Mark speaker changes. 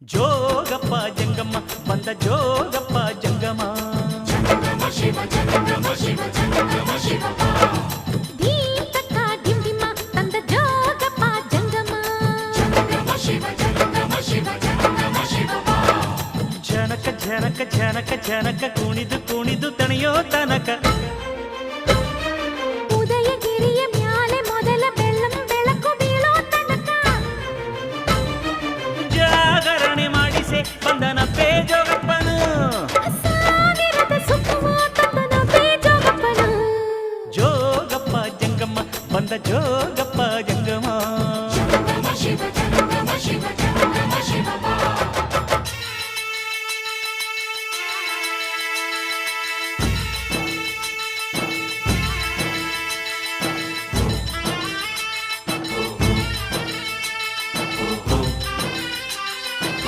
Speaker 1: ಜೋಗಪ್ಪ ಜಂಗಮ್ಮ ಬಂದ ಜೋಗಪ್ಪ ಜಂಗಮ
Speaker 2: ಜಂಗಮ ಶಿವ ಜಂಗಮ ಶಿವ ಜಂಗಮ ಶಿವ
Speaker 3: ದೀತಕ್ಕ ಡಿಂಡಿಮ ತಂದ ಜೋಗಪ್ಪ ಜಂಗಮ
Speaker 2: ಜಂಗಮ ಶಿವ ಜಂಗಮ ಶಿವ ಜಂಗಮ ಶಿವ
Speaker 1: ಜನಕ ಜನಕ ಜನಕ ಜನಕ ಕುಣಿದು ಕುಣಿದು ತಣಿಯೋ ತನಕ
Speaker 3: ಉದಯಗಿರಿಯ ಮ್ಯಾಲೆ ಮೊದಲ ಬೆಳ್ಳಂ ಬೆಳಕು ಬೀಳೋ ತನಕ
Speaker 1: ಜಾಗರಣೆ ಮಾಡಿಸೆ ಬಂದನಪ್ಪೇ ಜೋಗಪ್ಪ